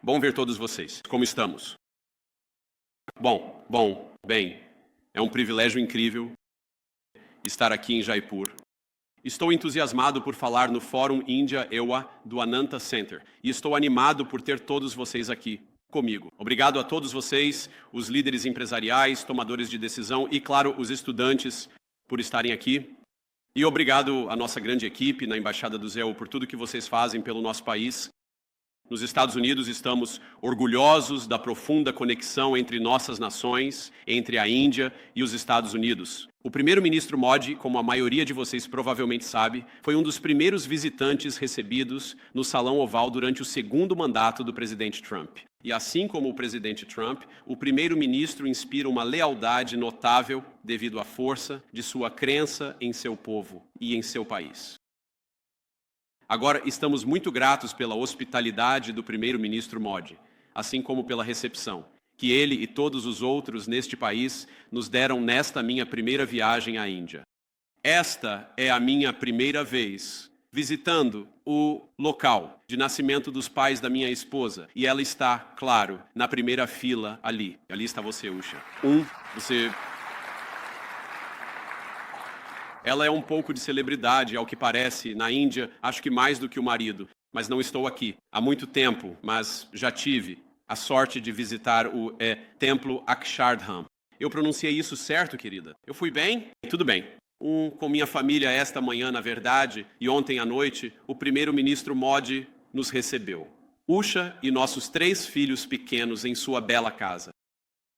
Bom ver todos vocês. Como estamos? Bem. É um privilégio incrível estar aqui em Jaipur. Estou entusiasmado por falar no Fórum Índia EWA do Ananta Center e estou animado por ter todos vocês aqui comigo. Obrigado a todos vocês, os líderes empresariais, tomadores de decisão e, claro, os estudantes por estarem aqui. E obrigado à nossa grande equipe na Embaixada do ZEU por tudo que vocês fazem pelo nosso país. Nos Estados Unidos estamos orgulhosos da profunda conexão entre nossas nações, entre a Índia e os Estados Unidos. O primeiro-ministro Modi, como a maioria de vocês provavelmente sabe, foi um dos primeiros visitantes recebidos no Salão Oval durante o segundo mandato do presidente Trump. E assim como o presidente Trump, o primeiro-ministro inspira uma lealdade notável devido à força de sua crença em seu povo e em seu país. Agora, estamos muito gratos pela hospitalidade do primeiro-ministro Modi, assim como pela recepção que ele e todos os outros neste país nos deram nesta minha primeira viagem à Índia. Esta é a minha primeira vez visitando o local de nascimento dos pais da minha esposa. E ela está, claro, na primeira fila ali. Ali está você, Usha. Ela é um pouco de celebridade, ao que parece, na Índia, acho que mais do que o marido. Mas não estou aqui há muito tempo, mas já tive a sorte de visitar o Templo Akshardham. Eu pronunciei isso certo, querida? Eu fui bem? Tudo bem. Com minha família esta manhã, na verdade, e ontem à noite, o primeiro-ministro Modi nos recebeu. Usha e nossos 3 filhos pequenos em sua bela casa.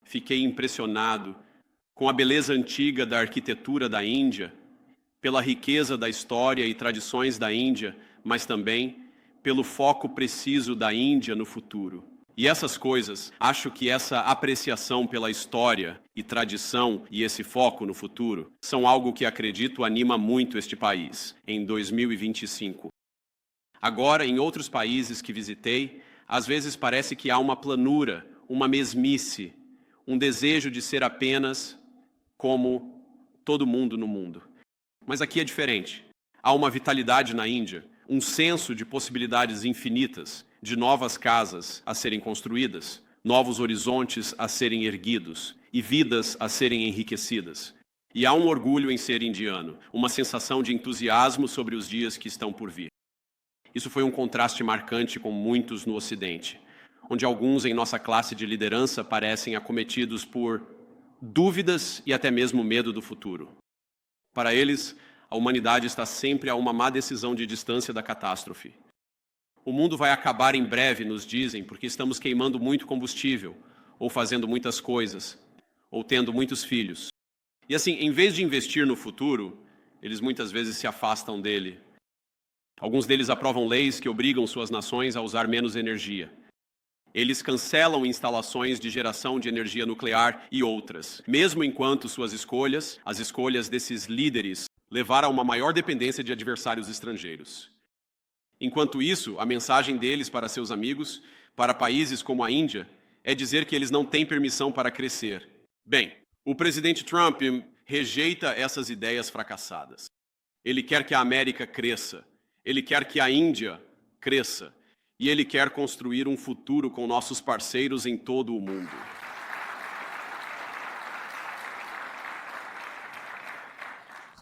Fiquei impressionado com a beleza antiga da arquitetura da Índia, pela riqueza da história e tradições da Índia, mas também pelo foco preciso da Índia no futuro. E essas coisas, acho que essa apreciação pela história e tradição e esse foco no futuro são algo que acredito anima muito este país em 2025. Agora, em outros países que visitei, às vezes parece que há uma planura, uma mesmice, um desejo de ser apenas como todo mundo no mundo. Mas aqui é diferente. Há uma vitalidade na Índia, um senso de possibilidades infinitas, de novas casas a serem construídas, novos horizontes a serem erguidos e vidas a serem enriquecidas. E há um orgulho em ser indiano, uma sensação de entusiasmo sobre os dias que estão por vir. Isso foi um contraste marcante com muitos no Ocidente, onde alguns em nossa classe de liderança parecem acometidos por dúvidas e até mesmo medo do futuro. Para eles, a humanidade está sempre a uma má decisão de distância da catástrofe. O mundo vai acabar em breve, nos dizem, porque estamos queimando muito combustível, ou fazendo muitas coisas, ou tendo muitos filhos. E assim, em vez de investir no futuro, eles muitas vezes se afastam dele. Alguns deles aprovam leis que obrigam suas nações a usar menos energia. Eles cancelam instalações de geração de energia nuclear e outras, mesmo enquanto suas escolhas, as escolhas desses líderes, levaram a uma maior dependência de adversários estrangeiros. Enquanto isso, a mensagem deles para seus amigos, para países como a Índia, é dizer que eles não têm permissão para crescer. Bem, o presidente Trump rejeita essas ideias fracassadas. Ele quer que a América cresça, ele quer que a Índia cresça. E ele quer construir um futuro com nossos parceiros em todo o mundo.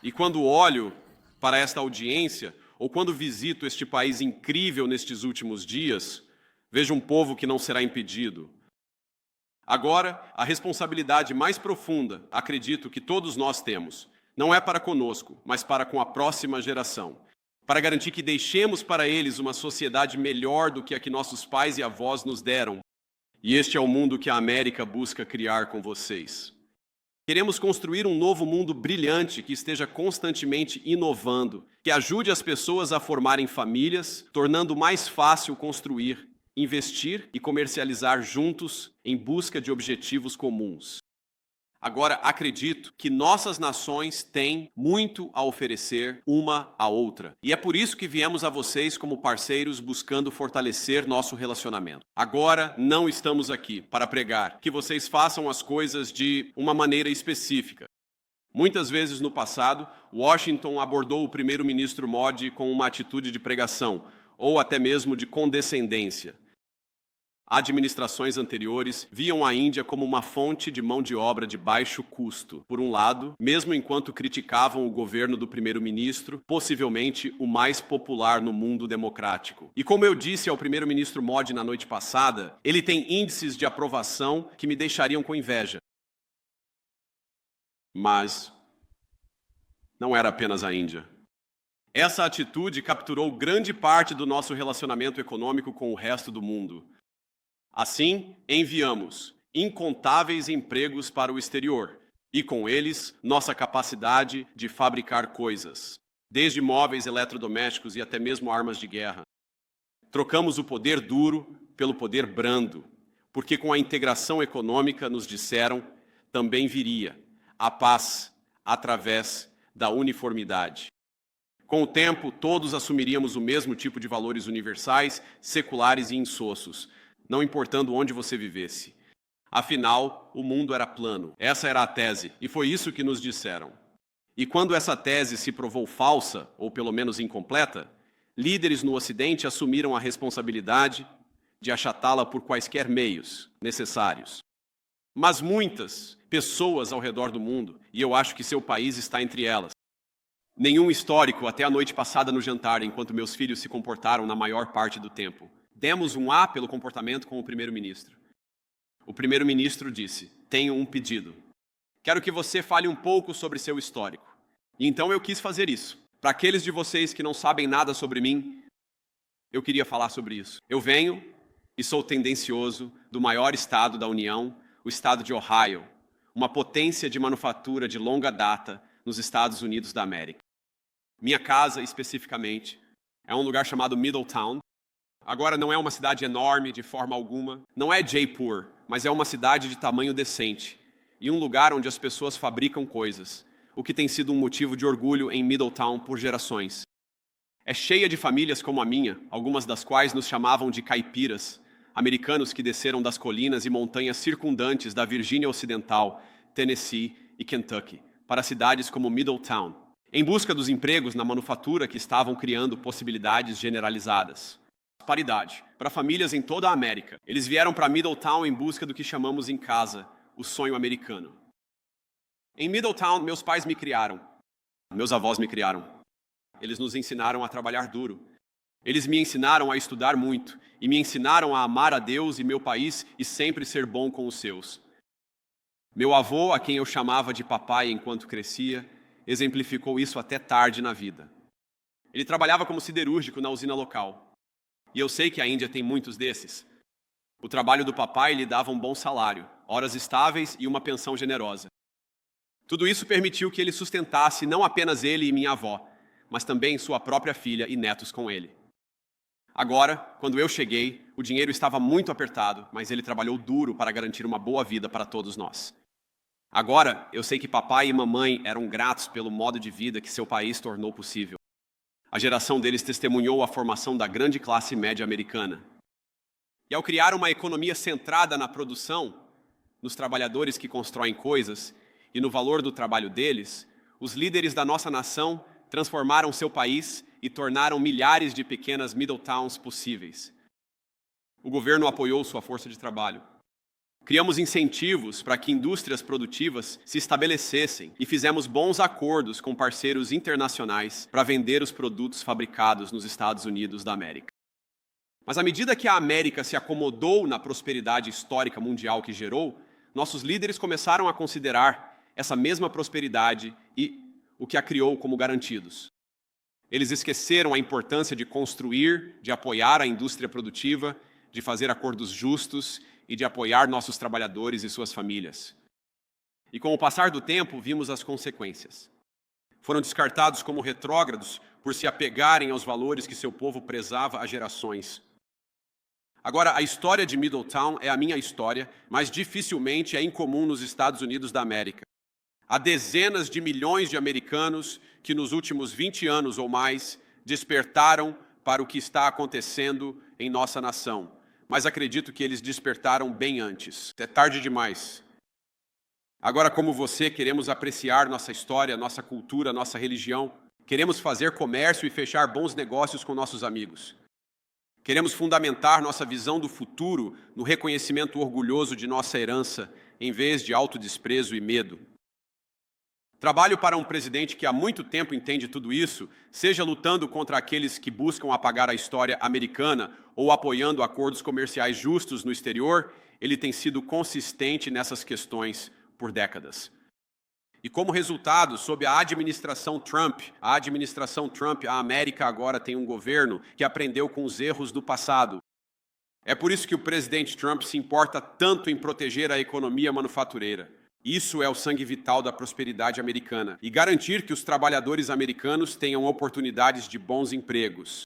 E quando olho para esta audiência, ou quando visito este país incrível nestes últimos dias, vejo um povo que não será impedido. Agora, a responsabilidade mais profunda, acredito que todos nós temos, não é para conosco, mas para com a próxima geração. Para garantir que deixemos para eles uma sociedade melhor do que a que nossos pais e avós nos deram. E este é o mundo que a América busca criar com vocês. Queremos construir um novo mundo brilhante que esteja constantemente inovando, que ajude as pessoas a formarem famílias, tornando mais fácil construir, investir e comercializar juntos em busca de objetivos comuns. Agora, acredito que nossas nações têm muito a oferecer uma à outra. E é por isso que viemos a vocês como parceiros buscando fortalecer nosso relacionamento. Agora, não estamos aqui para pregar que vocês façam as coisas de uma maneira específica. Muitas vezes no passado, Washington abordou o primeiro-ministro Modi com uma atitude de pregação, ou até mesmo de condescendência. Administrações anteriores viam a Índia como uma fonte de mão de obra de baixo custo, por um lado, mesmo enquanto criticavam o governo do primeiro-ministro, possivelmente o mais popular no mundo democrático. E como eu disse ao primeiro-ministro Modi na noite passada, ele tem índices de aprovação que me deixariam com inveja. Mas não era apenas a Índia. Essa atitude capturou grande parte do nosso relacionamento econômico com o resto do mundo. Assim, enviamos incontáveis empregos para o exterior e, com eles, nossa capacidade de fabricar coisas, desde móveis eletrodomésticos e até mesmo armas de guerra. Trocamos o poder duro pelo poder brando, porque com a integração econômica, nos disseram, também viria a paz através da uniformidade. Com o tempo, todos assumiríamos o mesmo tipo de valores universais, seculares e insossos, não importando onde você vivesse. Afinal, o mundo era plano. Essa era a tese, e foi isso que nos disseram. E quando essa tese se provou falsa, ou pelo menos incompleta, líderes no Ocidente assumiram a responsabilidade de achatá-la por quaisquer meios necessários. Mas muitas pessoas ao redor do mundo, e eu acho que seu país está entre elas, nenhum histórico até a noite passada no jantar, enquanto meus filhos se comportaram na maior parte do tempo. Demos um A pelo comportamento com o primeiro-ministro. O primeiro-ministro disse: tenho um pedido. Quero que você fale um pouco sobre seu histórico. E então eu quis fazer isso. Para aqueles de vocês que não sabem nada sobre mim, eu queria falar sobre isso. Eu venho e sou tendencioso do maior estado da União, o estado de Ohio, uma potência de manufatura de longa data nos Estados Unidos da América. Minha casa, especificamente, é um lugar chamado Middletown. Agora não é uma cidade enorme de forma alguma, não é Jaipur, mas é uma cidade de tamanho decente e um lugar onde as pessoas fabricam coisas, o que tem sido um motivo de orgulho em Middletown por gerações. É cheia de famílias como a minha, algumas das quais nos chamavam de caipiras, americanos que desceram das colinas e montanhas circundantes da Virgínia Ocidental, Tennessee e Kentucky, para cidades como Middletown, em busca dos empregos na manufatura que estavam criando possibilidades generalizadas. Paridade. Para famílias em toda a América. Eles vieram para Middletown em busca do que chamamos em casa, o sonho americano. Em Middletown, meus pais me criaram. Meus avós me criaram. Eles nos ensinaram a trabalhar duro. Eles me ensinaram a estudar muito e me ensinaram a amar a Deus e meu país e sempre ser bom com os seus. Meu avô, a quem eu chamava de papai enquanto crescia, exemplificou isso até tarde na vida. Ele trabalhava como siderúrgico na usina local. E eu sei que a Índia tem muitos desses. O trabalho do papai lhe dava um bom salário, horas estáveis e uma pensão generosa. Tudo isso permitiu que ele sustentasse não apenas ele e minha avó, mas também sua própria filha e netos com ele. Agora, quando eu cheguei, o dinheiro estava muito apertado, mas ele trabalhou duro para garantir uma boa vida para todos nós. Agora, eu sei que papai e mamãe eram gratos pelo modo de vida que seu país tornou possível. A geração deles testemunhou a formação da grande classe média americana. E ao criar uma economia centrada na produção, nos trabalhadores que constroem coisas e no valor do trabalho deles, os líderes da nossa nação transformaram seu país e tornaram milhares de pequenas Middletowns possíveis. O governo apoiou sua força de trabalho. Criamos incentivos para que indústrias produtivas se estabelecessem e fizemos bons acordos com parceiros internacionais para vender os produtos fabricados nos Estados Unidos da América. Mas à medida que a América se acomodou na prosperidade histórica mundial que gerou, nossos líderes começaram a considerar essa mesma prosperidade e o que a criou como garantidos. Eles esqueceram a importância de construir, de apoiar a indústria produtiva, de fazer acordos justos e de apoiar nossos trabalhadores e suas famílias. E com o passar do tempo, vimos as consequências. Foram descartados como retrógrados por se apegarem aos valores que seu povo prezava há gerações. Agora, a história de Middletown é a minha história, mas dificilmente é incomum nos Estados Unidos da América. Há dezenas de milhões de americanos que nos últimos 20 anos ou mais despertaram para o que está acontecendo em nossa nação. Mas acredito que eles despertaram bem antes. É tarde demais. Agora, como você, queremos apreciar nossa história, nossa cultura, nossa religião. Queremos fazer comércio e fechar bons negócios com nossos amigos. Queremos fundamentar nossa visão do futuro no reconhecimento orgulhoso de nossa herança, em vez de autodesprezo e medo. Trabalho para um presidente que há muito tempo entende tudo isso, seja lutando contra aqueles que buscam apagar a história americana ou apoiando acordos comerciais justos no exterior, ele tem sido consistente nessas questões por décadas. E como resultado, sob a administração Trump, a América agora tem um governo que aprendeu com os erros do passado. É por isso que o presidente Trump se importa tanto em proteger a economia manufatureira. Isso é o sangue vital da prosperidade americana e garantir que os trabalhadores americanos tenham oportunidades de bons empregos.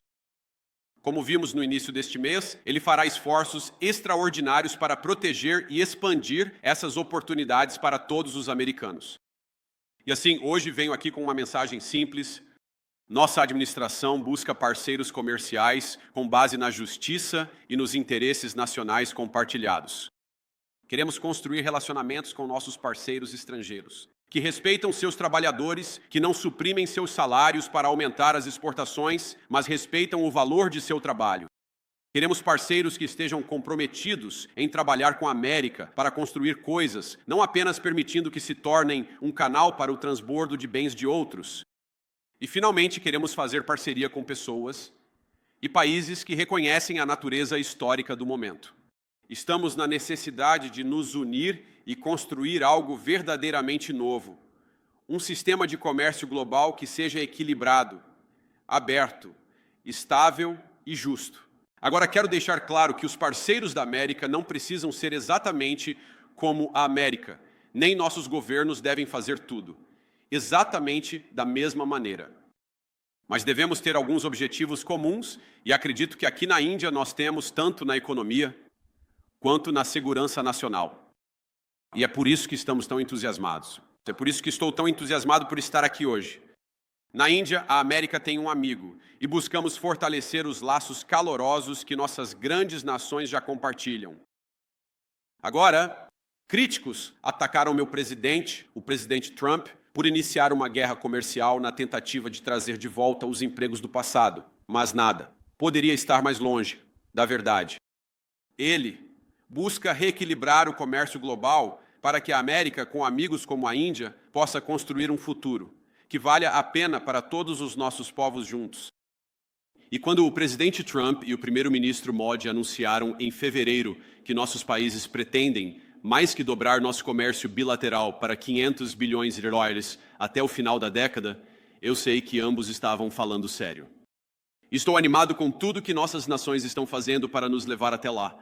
Como vimos no início deste mês, ele fará esforços extraordinários para proteger e expandir essas oportunidades para todos os americanos. E assim, hoje venho aqui com uma mensagem simples. Nossa administração busca parceiros comerciais com base na justiça e nos interesses nacionais compartilhados. Queremos construir relacionamentos com nossos parceiros estrangeiros, que respeitam seus trabalhadores, que não suprimem seus salários para aumentar as exportações, mas respeitam o valor de seu trabalho. Queremos parceiros que estejam comprometidos em trabalhar com a América para construir coisas, não apenas permitindo que se tornem um canal para o transbordo de bens de outros. E, finalmente, queremos fazer parceria com pessoas e países que reconhecem a natureza histórica do momento. Estamos na necessidade de nos unir e construir algo verdadeiramente novo. Um sistema de comércio global que seja equilibrado, aberto, estável e justo. Agora, quero deixar claro que os parceiros da América não precisam ser exatamente como a América, nem nossos governos devem fazer tudo, exatamente da mesma maneira. Mas devemos ter alguns objetivos comuns e acredito que aqui na Índia nós temos tanto na economia quanto na segurança nacional. E é por isso que estamos tão entusiasmados. É por isso que estou tão entusiasmado por estar aqui hoje. Na Índia, a América tem um amigo e buscamos fortalecer os laços calorosos que nossas grandes nações já compartilham. Agora, críticos atacaram meu presidente, o presidente Trump, por iniciar uma guerra comercial na tentativa de trazer de volta os empregos do passado. Mas nada. Poderia estar mais longe da verdade. Ele busca reequilibrar o comércio global para que a América, com amigos como a Índia, possa construir um futuro que valha a pena para todos os nossos povos juntos. E quando o presidente Trump e o primeiro-ministro Modi anunciaram em fevereiro que nossos países pretendem mais que dobrar nosso comércio bilateral para 500 bilhões de dólares até o final da década, eu sei que ambos estavam falando sério. Estou animado com tudo que nossas nações estão fazendo para nos levar até lá.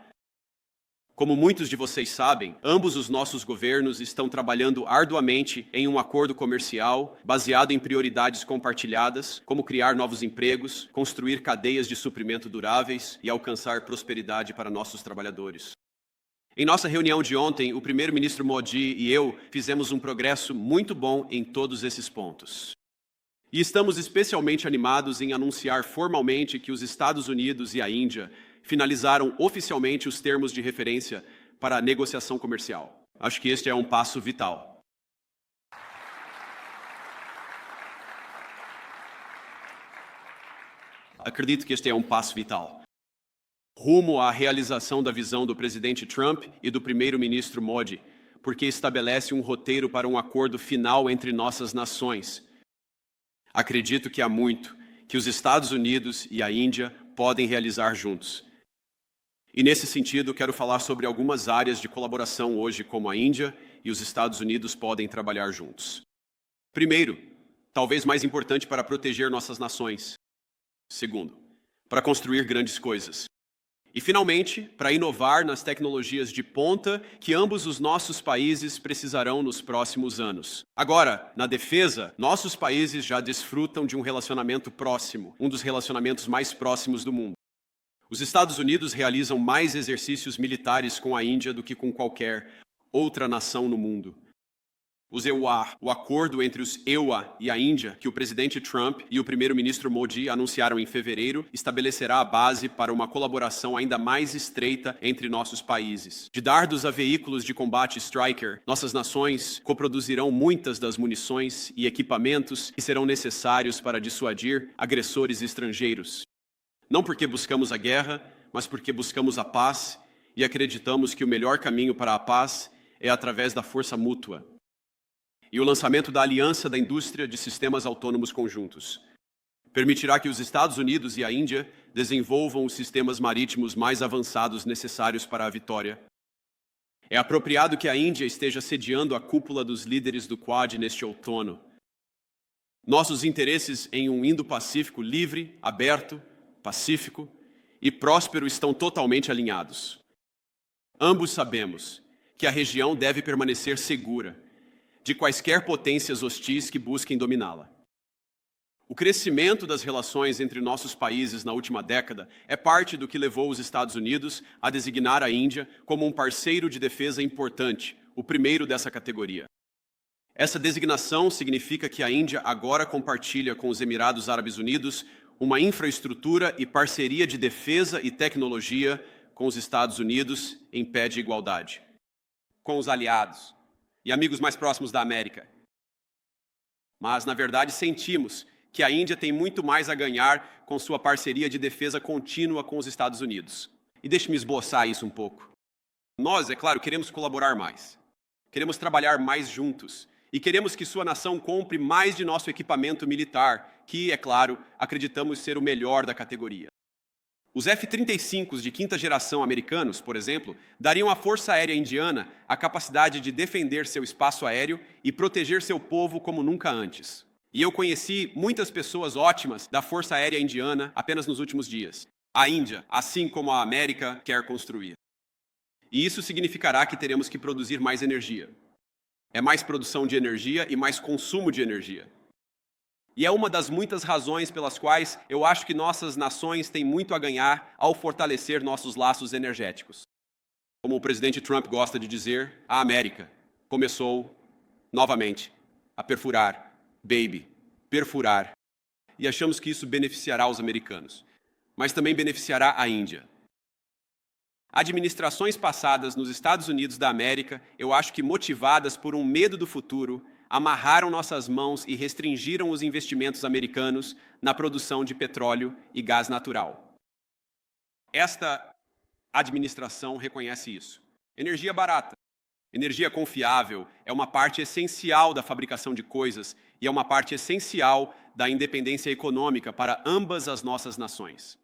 Como muitos de vocês sabem, ambos os nossos governos estão trabalhando arduamente em um acordo comercial baseado em prioridades compartilhadas, como criar novos empregos, construir cadeias de suprimento duráveis e alcançar prosperidade para nossos trabalhadores. Em nossa reunião de ontem, o primeiro-ministro Modi e eu fizemos um progresso muito bom em todos esses pontos. E estamos especialmente animados em anunciar formalmente que os Estados Unidos e a Índia finalizaram oficialmente os termos de referência para a negociação comercial. Acho que este é um passo vital. Acredito que este é um passo vital. Rumo à realização da visão do presidente Trump e do primeiro-ministro Modi, porque estabelece um roteiro para um acordo final entre nossas nações. Acredito que há muito que os Estados Unidos e a Índia podem realizar juntos. E nesse sentido, quero falar sobre algumas áreas de colaboração hoje, como a Índia e os Estados Unidos podem trabalhar juntos. Primeiro, talvez mais importante para proteger nossas nações. Segundo, para construir grandes coisas. E, finalmente, para inovar nas tecnologias de ponta que ambos os nossos países precisarão nos próximos anos. Agora, na defesa, nossos países já desfrutam de um relacionamento próximo, um dos relacionamentos mais próximos do mundo. Os Estados Unidos realizam mais exercícios militares com a Índia do que com qualquer outra nação no mundo. Os EUA, o acordo entre os EUA e a Índia, que o presidente Trump e o primeiro-ministro Modi anunciaram em fevereiro, estabelecerá a base para uma colaboração ainda mais estreita entre nossos países. De dardos a veículos de combate Stryker, nossas nações coproduzirão muitas das munições e equipamentos que serão necessários para dissuadir agressores estrangeiros. Não porque buscamos a guerra, mas porque buscamos a paz e acreditamos que o melhor caminho para a paz é através da força mútua. E o lançamento da Aliança da Indústria de Sistemas Autônomos Conjuntos permitirá que os Estados Unidos e a Índia desenvolvam os sistemas marítimos mais avançados necessários para a vitória. É apropriado que a Índia esteja sediando a cúpula dos líderes do Quad neste outono. Nossos interesses em um Indo-Pacífico livre, aberto, pacífico e próspero estão totalmente alinhados. Ambos sabemos que a região deve permanecer segura de quaisquer potências hostis que busquem dominá-la. O crescimento das relações entre nossos países na última década é parte do que levou os Estados Unidos a designar a Índia como um parceiro de defesa importante, o primeiro dessa categoria. Essa designação significa que a Índia agora compartilha com os Emirados Árabes Unidos uma infraestrutura e parceria de defesa e tecnologia com os Estados Unidos em pé de igualdade, com os aliados e amigos mais próximos da América. Mas, na verdade, sentimos que a Índia tem muito mais a ganhar com sua parceria de defesa contínua com os Estados Unidos. E deixe-me esboçar isso um pouco. Nós, é claro, queremos colaborar mais. Queremos trabalhar mais juntos. E queremos que sua nação compre mais de nosso equipamento militar, que, é claro, acreditamos ser o melhor da categoria. Os F-35s de quinta geração americanos, por exemplo, dariam à Força Aérea Indiana a capacidade de defender seu espaço aéreo e proteger seu povo como nunca antes. E eu conheci muitas pessoas ótimas da Força Aérea Indiana apenas nos últimos dias. A Índia, assim como a América, quer construir. E isso significará que teremos que produzir mais energia. É mais produção de energia e mais consumo de energia. E é uma das muitas razões pelas quais eu acho que nossas nações têm muito a ganhar ao fortalecer nossos laços energéticos. Como o presidente Trump gosta de dizer, a América começou, novamente, a perfurar, perfurar. E achamos que isso beneficiará os americanos, mas também beneficiará a Índia. Administrações passadas nos Estados Unidos da América, eu acho que motivadas por um medo do futuro, amarraram nossas mãos e restringiram os investimentos americanos na produção de petróleo e gás natural. Esta administração reconhece isso. Energia barata, energia confiável é uma parte essencial da fabricação de coisas e é uma parte essencial da independência econômica para ambas as nossas nações.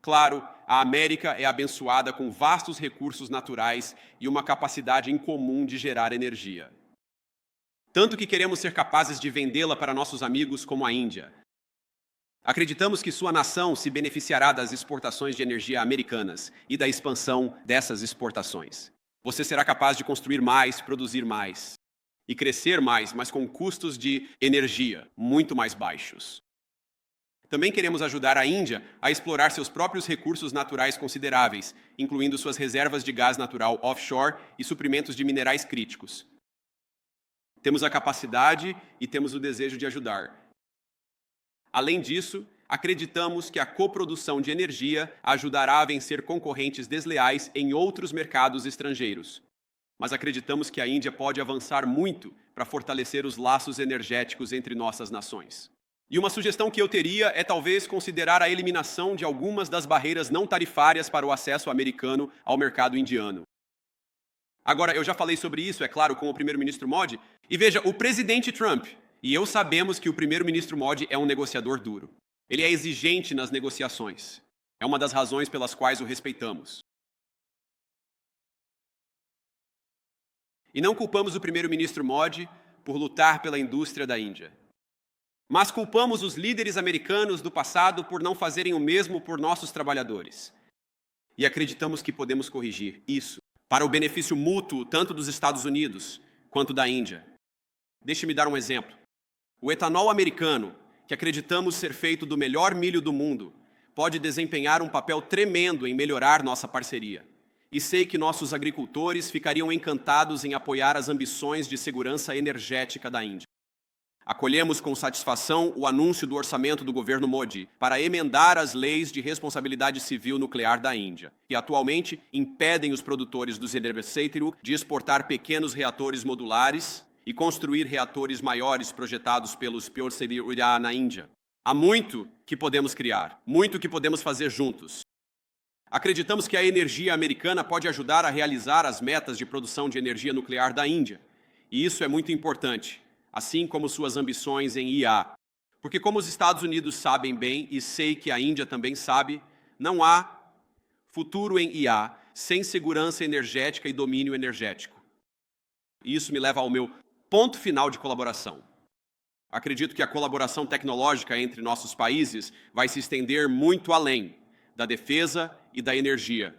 Claro, a América é abençoada com vastos recursos naturais e uma capacidade incomum de gerar energia. Tanto que queremos ser capazes de vendê-la para nossos amigos como a Índia. Acreditamos que sua nação se beneficiará das exportações de energia americanas e da expansão dessas exportações. Você será capaz de construir mais, produzir mais e crescer mais, mas com custos de energia muito mais baixos. Também queremos ajudar a Índia a explorar seus próprios recursos naturais consideráveis, incluindo suas reservas de gás natural offshore e suprimentos de minerais críticos. Temos a capacidade e temos o desejo de ajudar. Além disso, acreditamos que a coprodução de energia ajudará a vencer concorrentes desleais em outros mercados estrangeiros. Mas acreditamos que a Índia pode avançar muito para fortalecer os laços energéticos entre nossas nações. E uma sugestão que eu teria é talvez considerar a eliminação de algumas das barreiras não tarifárias para o acesso americano ao mercado indiano. Agora, eu já falei sobre isso, é claro, com o primeiro-ministro Modi, e veja, o presidente Trump, e eu sabemos que o primeiro-ministro Modi é um negociador duro. Ele é exigente nas negociações. É uma das razões pelas quais o respeitamos. E não culpamos o primeiro-ministro Modi por lutar pela indústria da Índia. Mas culpamos os líderes americanos do passado por não fazerem o mesmo por nossos trabalhadores. E acreditamos que podemos corrigir isso para o benefício mútuo tanto dos Estados Unidos quanto da Índia. Deixe-me dar um exemplo. O etanol americano, que acreditamos ser feito do melhor milho do mundo, pode desempenhar um papel tremendo em melhorar nossa parceria. E sei que nossos agricultores ficariam encantados em apoiar as ambições de segurança energética da Índia. Acolhemos com satisfação o anúncio do orçamento do governo Modi para emendar as leis de responsabilidade civil nuclear da Índia, que atualmente impedem os produtores do Senerbeceitiro de exportar pequenos reatores modulares e construir reatores maiores projetados pelos Pyoseria na Índia. Há muito que podemos criar, muito que podemos fazer juntos. Acreditamos que a energia americana pode ajudar a realizar as metas de produção de energia nuclear da Índia. E isso é muito importante, assim como suas ambições em IA. Porque como os Estados Unidos sabem bem, e sei que a Índia também sabe, não há futuro em IA sem segurança energética e domínio energético. E isso me leva ao meu ponto final de colaboração. Acredito que a colaboração tecnológica entre nossos países vai se estender muito além da defesa e da energia.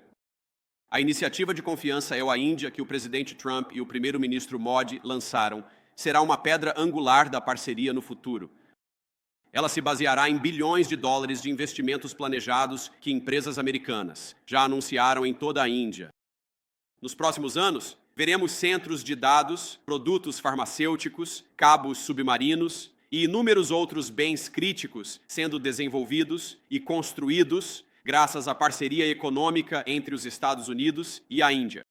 A iniciativa de confiança EU à Índia que o presidente Trump e o primeiro-ministro Modi lançaram será uma pedra angular da parceria no futuro. Ela se baseará em bilhões de dólares de investimentos planejados que empresas americanas já anunciaram em toda a Índia. Nos próximos anos, veremos centros de dados, produtos farmacêuticos, cabos submarinos e inúmeros outros bens críticos sendo desenvolvidos e construídos graças à parceria econômica entre os Estados Unidos e a Índia.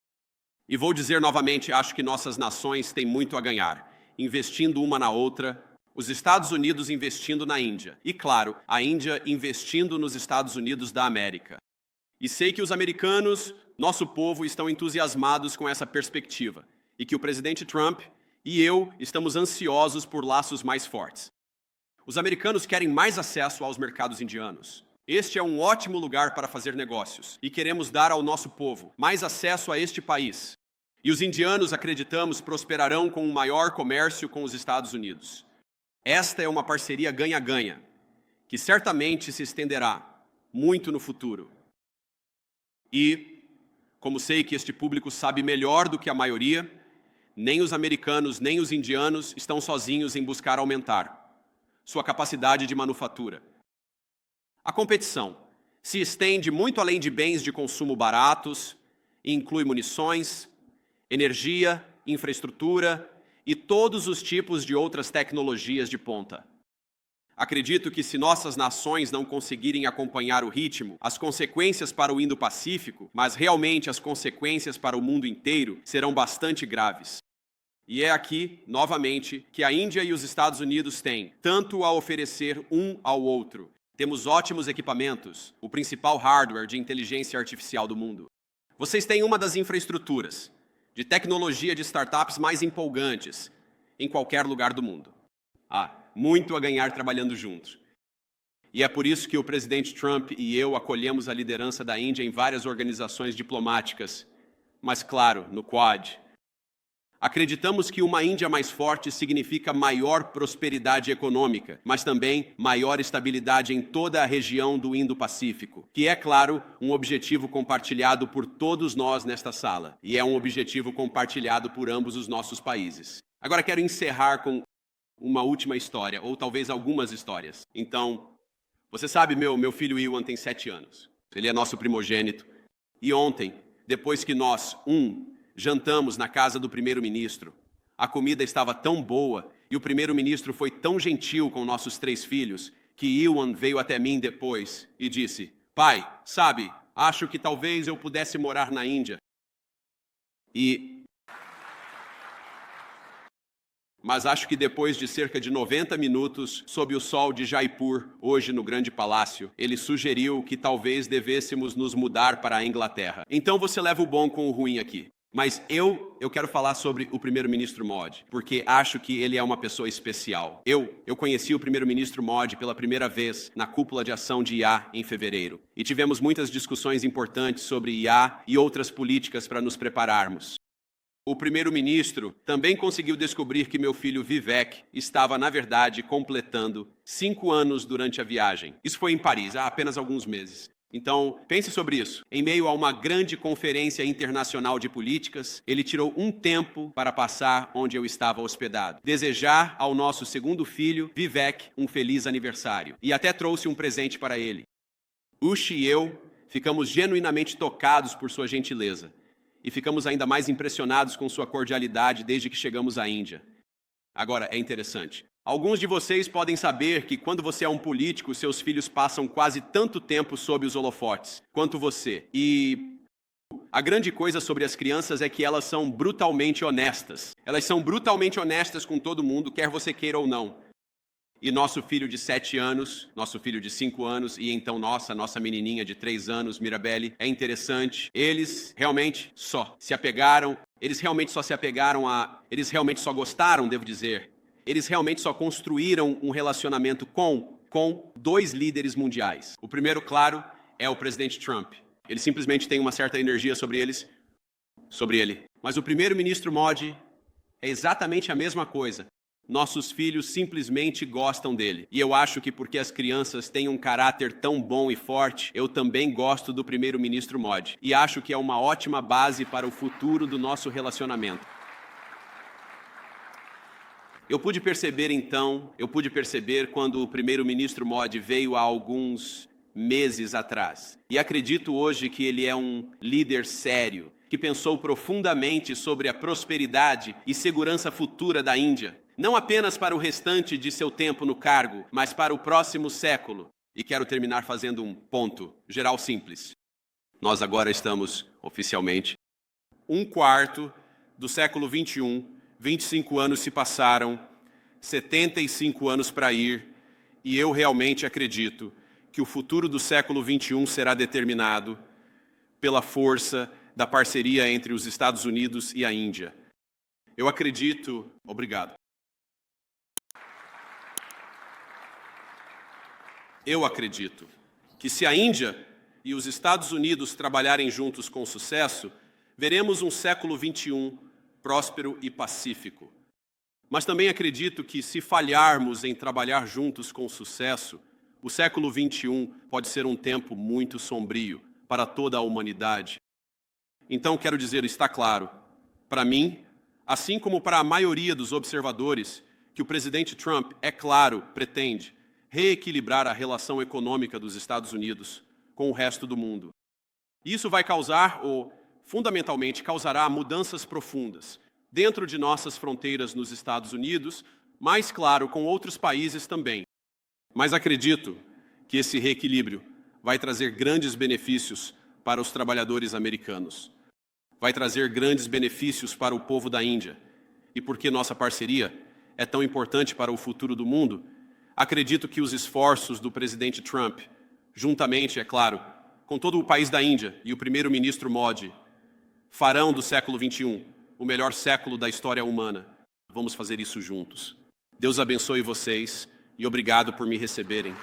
E vou dizer novamente, acho que nossas nações têm muito a ganhar, investindo uma na outra, os Estados Unidos investindo na Índia e, claro, a Índia investindo nos Estados Unidos da América. E sei que os americanos, nosso povo, estão entusiasmados com essa perspectiva e que o presidente Trump e eu estamos ansiosos por laços mais fortes. Os americanos querem mais acesso aos mercados indianos. Este é um ótimo lugar para fazer negócios e queremos dar ao nosso povo mais acesso a este país. E os indianos, acreditamos, prosperarão com um maior comércio com os Estados Unidos. Esta é uma parceria ganha-ganha, que certamente se estenderá muito no futuro. E, como sei que este público sabe melhor do que a maioria, nem os americanos nem os indianos estão sozinhos em buscar aumentar sua capacidade de manufatura. A competição se estende muito além de bens de consumo baratos e inclui munições, energia, infraestrutura e todos os tipos de outras tecnologias de ponta. Acredito que se nossas nações não conseguirem acompanhar o ritmo, as consequências para o Indo-Pacífico, mas realmente as consequências para o mundo inteiro, serão bastante graves. E é aqui, novamente, que a Índia e os Estados Unidos têm tanto a oferecer um ao outro. Temos ótimos equipamentos, o principal hardware de inteligência artificial do mundo. Vocês têm uma das infraestruturas de tecnologia de startups mais empolgantes em qualquer lugar do mundo. Há muito a ganhar trabalhando juntos. E é por isso que o presidente Trump e eu acolhemos a liderança da Índia em várias organizações diplomáticas, mas, claro, no Quad. Acreditamos que uma Índia mais forte significa maior prosperidade econômica, mas também maior estabilidade em toda a região do Indo-Pacífico, que é, claro, um objetivo compartilhado por todos nós nesta sala, e é um objetivo compartilhado por ambos os nossos países. Agora quero encerrar com uma última história, ou talvez algumas histórias. Então, você sabe, meu filho Iwan tem 7 anos. Ele é nosso primogênito. E ontem, depois que nós, jantamos na casa do primeiro-ministro, a comida estava tão boa e o primeiro-ministro foi tão gentil com nossos 3 filhos que Iwan veio até mim depois e disse: "Pai, sabe, acho que talvez eu pudesse morar na Índia." Mas acho que depois de cerca de 90 minutos, sob o sol de Jaipur, hoje no Grande Palácio, ele sugeriu que talvez devêssemos nos mudar para a Inglaterra. Então você leva o bom com o ruim aqui. Mas eu quero falar sobre o primeiro-ministro Modi, porque acho que ele é uma pessoa especial. Eu conheci o primeiro-ministro Modi pela primeira vez na cúpula de ação de IA em fevereiro. E tivemos muitas discussões importantes sobre IA e outras políticas para nos prepararmos. O primeiro-ministro também conseguiu descobrir que meu filho Vivek estava, na verdade, completando 5 anos durante a viagem. Isso foi em Paris, há apenas alguns meses. Então, pense sobre isso. Em meio a uma grande conferência internacional de políticas, ele tirou um tempo para passar onde eu estava hospedado. Desejar ao nosso segundo filho, Vivek, um feliz aniversário. E até trouxe um presente para ele. Ushi e eu ficamos genuinamente tocados por sua gentileza. E ficamos ainda mais impressionados com sua cordialidade desde que chegamos à Índia. Agora, é interessante. Alguns de vocês podem saber que quando você é um político, seus filhos passam quase tanto tempo sob os holofotes quanto você. E a grande coisa sobre as crianças é que elas são brutalmente honestas. Elas são brutalmente honestas com todo mundo, quer você queira ou não. e nosso filho de 7 anos, nosso filho de 5 anos e então nossa menininha de 3 anos, Mirabelle. É interessante, eles realmente só se apegaram, eles realmente só gostaram, devo dizer, eles realmente só construíram um relacionamento com 2 líderes mundiais. O primeiro, claro, é o presidente Trump. Ele simplesmente tem uma certa energia sobre ele. Mas o primeiro-ministro Modi é exatamente a mesma coisa. Nossos filhos simplesmente gostam dele. E eu acho que porque as crianças têm um caráter tão bom e forte, eu também gosto do primeiro-ministro Modi. E acho que é uma ótima base para o futuro do nosso relacionamento. Eu pude perceber quando o primeiro-ministro Modi veio há alguns meses atrás. E acredito hoje que ele é um líder sério, que pensou profundamente sobre a prosperidade e segurança futura da Índia. Não apenas para o restante de seu tempo no cargo, mas para o próximo século. E quero terminar fazendo um ponto geral simples. Nós agora estamos, oficialmente, 1/4 do século XXI, 25 anos se passaram, 75 anos para ir, e eu realmente acredito que o futuro do século XXI será determinado pela força da parceria entre os Estados Unidos e a Índia. Eu acredito... Obrigado. Eu acredito que se a Índia e os Estados Unidos trabalharem juntos com sucesso, veremos um século XXI próspero e pacífico. Mas também acredito que se falharmos em trabalhar juntos com sucesso, o século XXI pode ser um tempo muito sombrio para toda a humanidade. Então quero dizer, está claro, para mim, assim como para a maioria dos observadores, que o presidente Trump, é claro, pretende reequilibrar a relação econômica dos Estados Unidos com o resto do mundo. Isso vai causar, ou fundamentalmente causará, mudanças profundas dentro de nossas fronteiras nos Estados Unidos, mas, claro, com outros países também. Mas acredito que esse reequilíbrio vai trazer grandes benefícios para os trabalhadores americanos. Vai trazer grandes benefícios para o povo da Índia. E porque nossa parceria é tão importante para o futuro do mundo, acredito que os esforços do presidente Trump, juntamente, é claro, com todo o país da Índia e o primeiro-ministro Modi, farão do século XXI o melhor século da história humana. Vamos fazer isso juntos. Deus abençoe vocês e obrigado por me receberem.